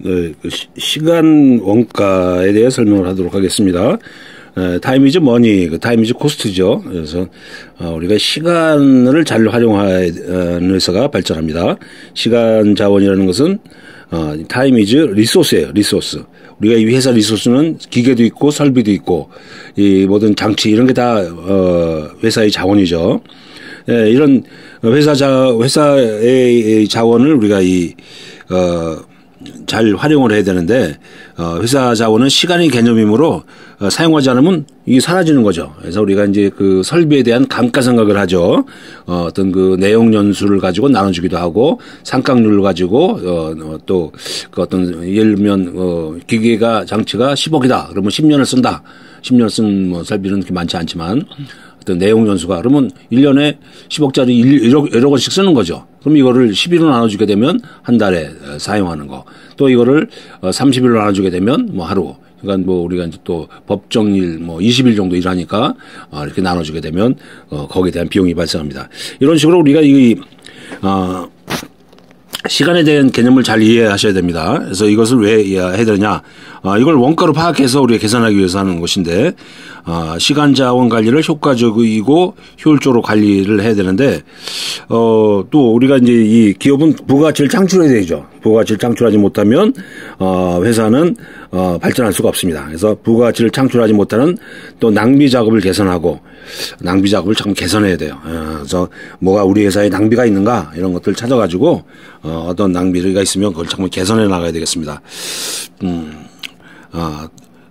네, 시간 원가에 대해 설명을 하도록 하겠습니다. 타임 이즈 머니, 타임 이즈 코스트죠. 그래서 우리가 시간을 잘 활용하는 회사가 발전합니다. 시간 자원이라는 것은 타임 이즈 리소스예요. 리소스. 우리가 이 회사 리소스는 기계도 있고 설비도 있고 이 모든 장치 이런 게 다 회사의 자원이죠. 이런 회사의 자원을 우리가 잘 활용을 해야 되는데, 회사 자원은 시간의 개념이므로, 사용하지 않으면 이게 사라지는 거죠. 그래서 우리가 이제 그 설비에 대한 감가상각을 하죠. 어떤 그 내용 연수를 가지고 나눠주기도 하고, 상각률을 가지고, 또, 그 어떤, 예를 들면, 기계가, 장치가 10억이다. 그러면 10년을 쓴다. 10년 쓴 뭐 설비는 그렇게 많지 않지만, 어떤 내용 연수가 그러면 1년에 10억짜리 1억 원씩 쓰는 거죠. 그럼 이거를 10일로 나눠주게 되면 한 달에 사용하는 거. 또 이거를 30일로 나눠주게 되면 뭐 하루. 그러니까 뭐 우리가 이제 또 법정일 뭐 20일 정도 일하니까 이렇게 나눠주게 되면 거기에 대한 비용이 발생합니다. 이런 식으로 우리가 시간에 대한 개념을 잘 이해하셔야 됩니다. 그래서 이것을 왜 이해해야 되느냐. 이걸 원가로 파악해서 우리가 계산하기 위해서 하는 것인데, 시간 자원 관리를 효과적이고 효율적으로 관리를 해야 되는데, 또 우리가 이제 이 기업은 부가가치를 창출해야 되죠. 부가가치를 창출하지 못하면, 회사는, 발전할 수가 없습니다. 그래서 부가가치를 창출하지 못하는 또 낭비 작업을 개선하고, 낭비 작업을 참 개선해야 돼요. 그래서 뭐가 우리 회사에 낭비가 있는가 이런 것들 찾아가지고 어떤 낭비가 있으면 그걸 정말 개선해 나가야 되겠습니다.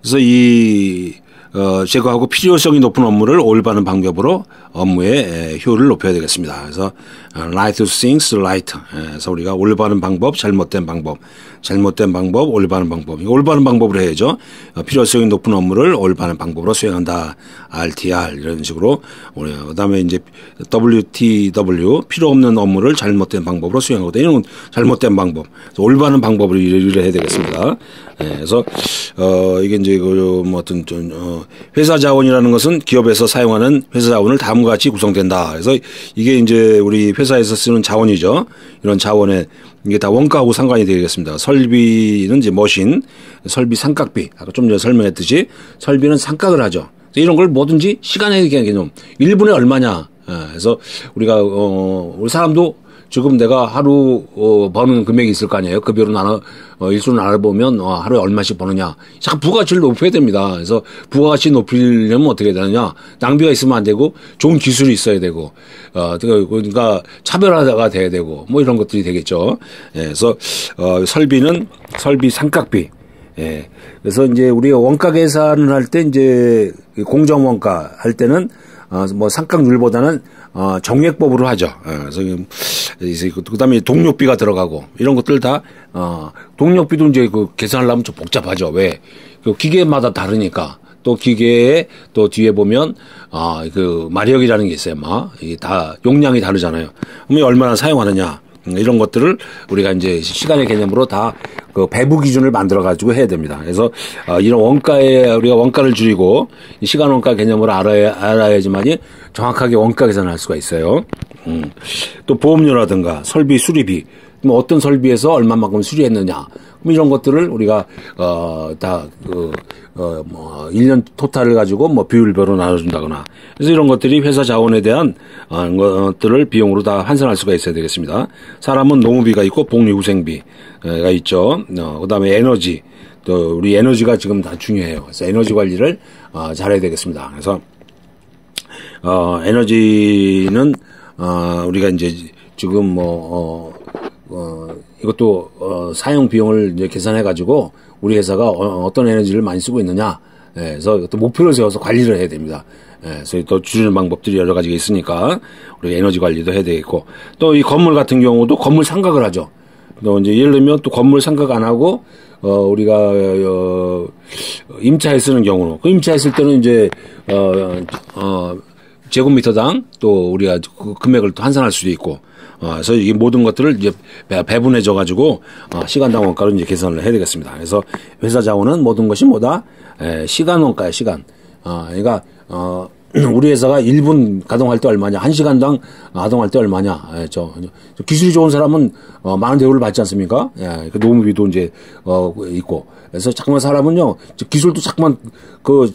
그래서 제거하고 필요성이 높은 업무를 올바른 방법으로 업무의 효율을 높여야 되겠습니다. 그래서 right to things right. 그래서 우리가 올바른 방법, 잘못된 방법, 올바른 방법. 올바른 방법으로 해야죠. 필요성이 높은 업무를 올바른 방법으로 수행한다. RTR 이런 식으로. 그다음에 이제 WTW 필요 없는 업무를 잘못된 방법으로 수행하거든요. 이런 건 잘못된 방법. 올바른 방법으로 일을 해야 되겠습니다. 그래서 이게 이제 회사 자원이라는 것은 기업에서 사용하는 회사 자원을 다음과 같이 구성된다. 그래서 이게 이제 우리 회사에서 쓰는 자원이죠. 이런 자원에 이게 다 원가하고 상관이 되겠습니다. 설비는 이제 머신, 설비 상각비. 아까 좀 전에 설명했듯이 설비는 상각을 하죠. 이런 걸 뭐든지 시간의 개념. 1분에 얼마냐. 그래서 우리가 우리 사람도 지금 내가 하루 버는 금액이 있을 거 아니에요. 급여로 일수로 나눠보면 하루에 얼마씩 버느냐. 자꾸 부가가치를 높여야 됩니다. 그래서 부가가치 높이려면 어떻게 해야 되느냐. 낭비가 있으면 안 되고 좋은 기술이 있어야 되고 그러니까 차별화가 돼야 되고 뭐 이런 것들이 되겠죠. 그래서 설비는 설비 상각비. 그래서 이제 우리가 원가 계산을 할 때 이제 공정 원가 할 때는 뭐 상각률보다는 정액법으로 하죠. 그래서 그다음에 동력비가 들어가고 이런 것들 다 동력비도 이제 그 계산하려면 좀 복잡하죠. 왜? 그 기계마다 다르니까. 또 기계에 또 뒤에 보면 그 마력이라는 게 있어요. 이게 다 용량이 다르잖아요. 그러면 얼마나 사용하느냐. 이런 것들을 우리가 이제 시간의 개념으로 다 그 배부 기준을 만들어 가지고 해야 됩니다. 그래서 이런 원가에 우리가 원가를 줄이고 시간 원가 개념을 알아야지만이 정확하게 원가 계산을 할 수가 있어요. 또 보험료라든가 설비 수리비, 뭐 어떤 설비에서 얼마만큼 수리했느냐, 뭐 이런 것들을 우리가 뭐 1년 토탈을 가지고 뭐 비율별로 나눠준다거나, 그래서 이런 것들이 회사 자원에 대한 것들을 비용으로 다 환산할 수가 있어야 되겠습니다. 사람은 노무비가 있고 복리후생비가 있죠. 그다음에 에너지, 또 우리 에너지가 지금 다 중요해요. 그래서 에너지 관리를 잘해야 되겠습니다. 그래서 에너지는 우리가 이제 지금 이것도 사용 비용을 이제 계산해 가지고 우리 회사가 어떤 에너지를 많이 쓰고 있느냐, 그래서 또 목표를 세워서 관리를 해야 됩니다. 그래서 또 줄이는 방법들이 여러 가지가 있으니까 우리가 에너지 관리도 해야 되겠고, 또 이 건물 같은 경우도 건물 상각을 하죠. 또 이제 예를 들면 또 건물 상각 안 하고 우리가 임차에 쓰는 경우로, 그 임차에 쓸 때는 이제 제곱미터당 또 우리가 그 금액을 또 환산할 수도 있고, 그래서 이 모든 것들을 이제 배분해줘 가지고 시간당 원가로 이제 계산을 해야 되겠습니다. 그래서 회사 자원은 모든 것이 뭐다? 시간 원가야, 시간. 그러니까 우리 회사가 1분 가동할 때 얼마냐, 1시간당 가동할 때 얼마냐. 예, 저 기술이 좋은 사람은 많은 대우를 받지 않습니까? 예, 그 노무비도 이제 있고. 그래서 자꾸만 사람은요, 기술도 자꾸만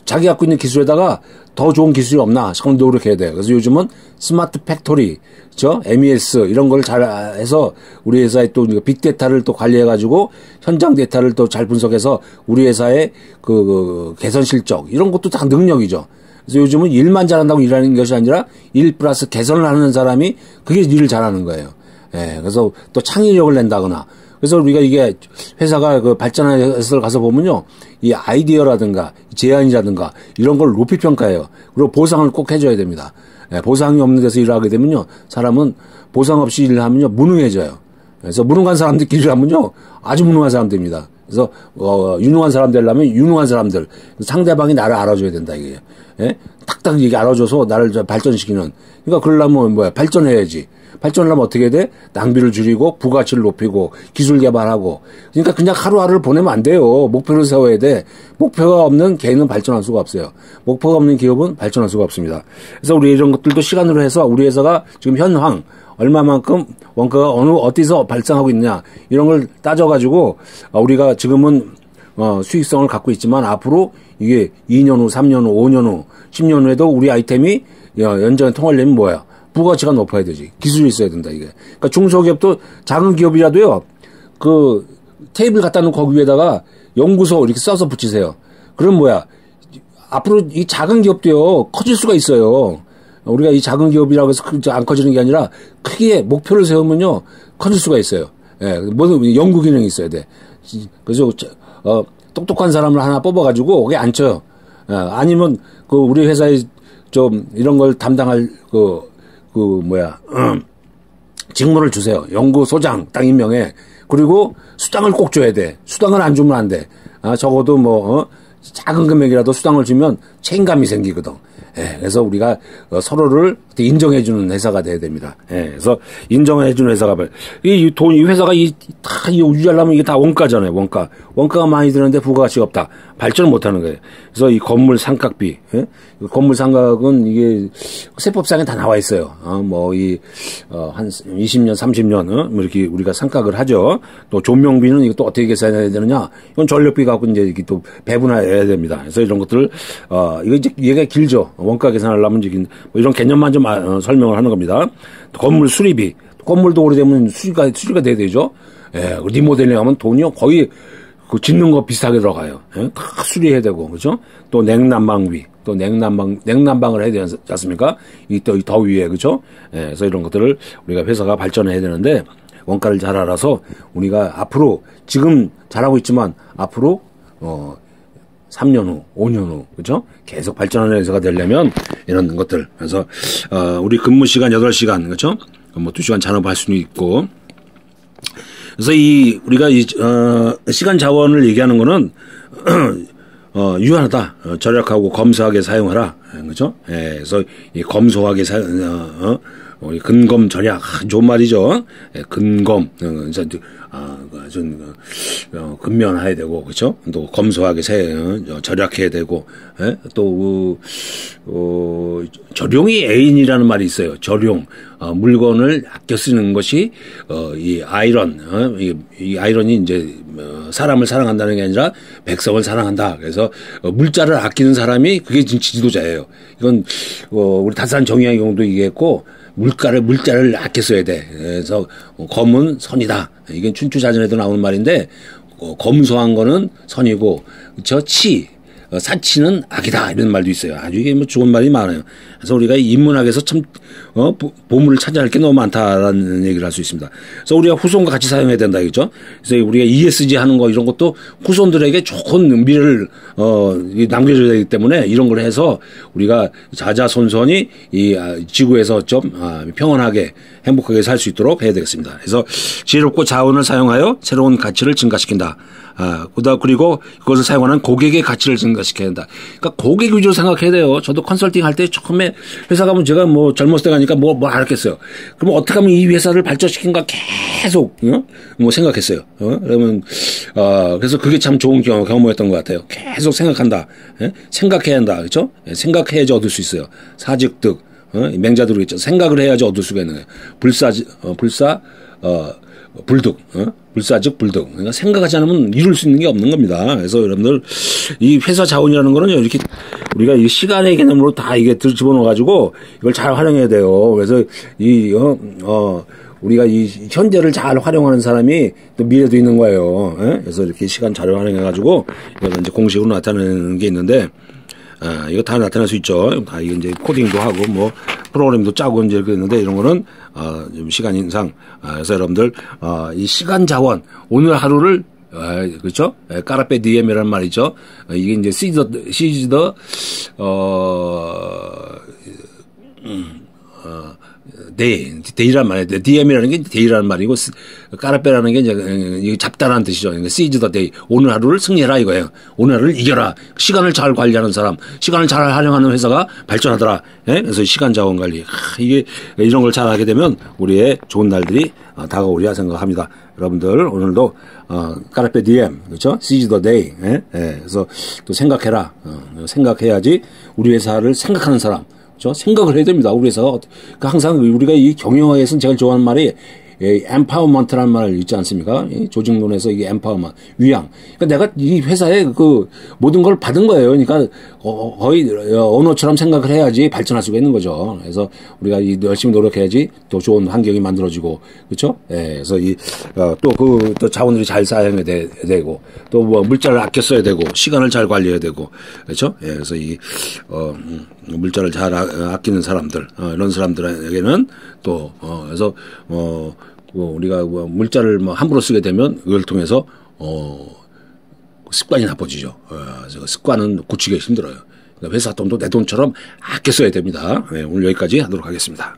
자기 갖고 있는 기술에다가 더 좋은 기술이 없나 자꾸 노력해야 돼요. 그래서 요즘은 스마트 팩토리, 그죠? MES 이런 걸 잘 해서 우리 회사에 또 빅데이터를 또 관리해가지고 현장 데이터를 또 잘 분석해서 우리 회사의 그 개선 실적 이런 것도 다 능력이죠. 그래서 요즘은 일만 잘한다고 일하는 것이 아니라 일 플러스 개선을 하는 사람이 그게 일을 잘하는 거예요. 예, 그래서 또 창의력을 낸다거나. 그래서 우리가 이게 회사가 그 발전하는 회사를 가서 보면요. 이 아이디어라든가 제안이라든가 이런 걸 높이 평가해요. 그리고 보상을 꼭 해줘야 됩니다. 예, 보상이 없는 데서 일하게 되면요. 사람은 보상 없이 일을 하면요. 무능해져요. 그래서 무능한 사람들끼리 일하면요. 아주 무능한 사람들입니다. 그래서 유능한 사람 되려면 유능한 사람들 상대방이 나를 알아줘야 된다 이게. 예? 탁탁 이게 알아줘서 나를 발전시키는. 그러니까 그러려면 뭐야 발전해야지. 발전을 하면 어떻게 돼? 낭비를 줄이고 부가치를 높이고 기술 개발하고. 그러니까 그냥 하루하루를 보내면 안 돼요. 목표를 세워야 돼. 목표가 없는 개인은 발전할 수가 없어요. 목표가 없는 기업은 발전할 수가 없습니다. 그래서 우리 이런 것들도 시간으로 해서 우리 회사가 지금 현황 얼마만큼 원가가 어디서 발생하고 있느냐 이런 걸 따져가지고 우리가 지금은 수익성을 갖고 있지만 앞으로 이게 2년 후, 3년 후, 5년 후, 10년 후에도 우리 아이템이 연장에 통하려면 뭐야? 부가치가 높아야 되지. 기술이 있어야 된다 이게. 그러니까 중소기업도 작은 기업이라도요. 그 테이블 갖다 놓고 거기 위에다가 연구소 이렇게 써서 붙이세요. 그럼 뭐야? 앞으로 이 작은 기업도요 커질 수가 있어요. 우리가 이 작은 기업이라고 해서 안 커지는 게 아니라 크게 목표를 세우면요 커질 수가 있어요. 예, 모든 연구 기능이 있어야 돼. 그래서 똑똑한 사람을 하나 뽑아가지고 거기 앉혀요. 예, 아니면 그 우리 회사에 좀 이런 걸 담당할 직무를 주세요. 연구소장 딱 임명해. 그리고 수당을 꼭 줘야 돼. 수당을 안 주면 안 돼. 적어도 작은 금액이라도 수당을 주면 책임감이 생기거든. 예, 그래서 우리가 서로를 인정해주는 회사가 돼야 됩니다. 예, 그래서 인정해주는 회사가 이 회사가 다 유지하려면 이게 다 원가잖아요. 원가가 많이 드는데 부가가치가 없다. 발전을 못하는 거예요. 그래서 이 건물 상가비, 예? 건물 상가는 이게 세법상에 다 나와 있어요. 한 20년, 30년 이렇게 우리가 상가를 하죠. 또 조명비는 이거 또 어떻게 계산해야 되느냐? 이건 전력비 갖고 이제 이렇게 또 배분해야 됩니다. 그래서 이런 것들을 이거 이제 얘가 길죠. 원가 계산하려면 이제 이런 개념만 좀 설명을 하는 겁니다. 건물 수리비, 건물도 오래되면 수리가 돼야 되죠. 예, 리모델링 하면 돈이요 거의 그 짓는 거 비슷하게 들어가요. 예? 다 수리해야 되고, 그죠? 또 냉난방비, 또 냉난방을 해야 되지 않습니까? 이 더위에, 그죠? 예, 그래서 이런 것들을 우리가 회사가 발전해야 되는데, 원가를 잘 알아서 우리가 앞으로, 지금 잘하고 있지만, 앞으로, 3년 후, 5년 후, 그죠? 계속 발전하는 회사가 되려면, 이런 것들. 그래서, 우리 근무 시간 8시간, 그죠? 2시간 잔업할 수는 있고, 그래서 우리가 시간 자원을 얘기하는 거는, 유한하다. 절약하고 검소하게 사용하라. 그죠? 예, 그래서 검소하게 근검 절약. 좋은 말이죠. 예, 근검. 근면해야 되고, 그죠? 또 검소하게 절약해야 되고, 예? 또, 절용이 애인이라는 말이 있어요. 절용. 물건을 아껴 쓰는 것이, 이 아이런, 이 아이런이 이제, 사람을 사랑한다는 게 아니라 백성을 사랑한다. 그래서, 물자를 아끼는 사람이 그게 지도자예요. 이건, 우리 다산 정의의 경우도 얘기했고, 물자를 아껴 써야 돼. 그래서, 검은 선이다. 이게 춘추자전에도 나오는 말인데, 검소한 거는 선이고, 사치는 악이다. 이런 말도 있어요. 아주 이게 좋은 말이 많아요. 그래서 우리가 인문학에서 참, 보물을 찾아야 할 게 너무 많다라는 얘기를 할 수 있습니다. 그래서 우리가 후손과 같이 사용해야 된다. 그죠? 그래서 우리가 ESG 하는 거 이런 것도 후손들에게 좋은 미래를, 남겨줘야 되기 때문에 이런 걸 해서 우리가 자자손손이 지구에서 좀, 평온하게 행복하게 살 수 있도록 해야 되겠습니다. 그래서 지혜롭고 자원을 사용하여 새로운 가치를 증가시킨다. 그리고 그것을 사용하는 고객의 가치를 증가시켜야 된다. 그러니까 고객 위주로 생각해야 돼요. 저도 컨설팅 할 때 처음에 회사 가면 제가 뭐 젊었을 때 가니까 뭐 알았겠어요. 그럼 어떻게 하면 이 회사를 발전시킨가 계속 뭐 생각했어요. 그러면 그래서 그게 참 좋은 경험이었던 것 같아요. 계속 생각한다. 생각해야 한다. 그렇죠? 생각해야지 얻을 수 있어요. 사직득. 맹자들 그랬죠. 생각을 해야지 얻을 수가 있는 거예요. 불득, 불사즉 불득. 그러니까 생각하지 않으면 이룰 수 있는 게 없는 겁니다. 그래서 여러분들 이 회사 자원이라는 거는요, 이렇게 우리가 이 시간의 개념으로 다 이게 집어넣어가지고 이걸 잘 활용해야 돼요. 그래서 우리가 이 현재를 잘 활용하는 사람이 또 미래도 있는 거예요. 그래서 이렇게 시간 잘 활용해가지고 이걸 이제 공식으로 나타내는 게 있는데. 이거 다 나타날 수 있죠. 다 이게 이제 코딩도 하고 뭐 프로그램도 짜고 이제 이렇게 있는데 이런 거는 좀 시간 인상. 그래서 여러분들 이 시간 자원 오늘 하루를 그렇죠? 까르페 디엠이라는 말이죠. 이게 이제 시즈더 데이란 말이에요. DM이라는 게 데이라는 말이고, 까라페라는 게 이제 잡다라는 뜻이죠. 그러니까 seize the day. 오늘 하루를 승리해라 이거예요. 오늘 하루를 이겨라. 시간을 잘 관리하는 사람, 시간을 잘 활용하는 회사가 발전하더라. 예? 그래서 시간 자원 관리. 이게 이런 걸 잘 하게 되면 우리의 좋은 날들이 다가오리라 생각합니다. 여러분들 오늘도 까라페 DM 그렇죠? seize the day. 예? 예. 그래서 또 생각해라. 생각해야지 우리 회사를 생각하는 사람. 생각을 해야 됩니다. 우리 회사가. 그러니까 항상 우리가 이 경영학에서는 제일 좋아하는 말이 empowerment라는 말 있지 않습니까? 조직론에서 이게 empowerment, 위양. 그러니까 내가 이 회사에 그 모든 걸 받은 거예요. 그러니까 거의 언어처럼 생각을 해야지 발전할 수가 있는 거죠. 그래서 우리가 열심히 노력해야지 더 좋은 환경이 만들어지고, 그렇죠? 예, 그래서 또 자원들이 잘 사용해야 되고, 또 뭐 물자를 아껴 써야 되고, 시간을 잘 관리해야 되고, 그렇죠? 예, 그래서 물자를 잘 아끼는 사람들, 이런 사람들에게는 또, 그래서, 우리가 물자를 함부로 쓰게 되면 그걸 통해서, 습관이 나빠지죠. 그래서 습관은 고치기가 힘들어요. 그러니까 회사 돈도 내 돈처럼 아껴 써야 됩니다. 네, 오늘 여기까지 하도록 하겠습니다.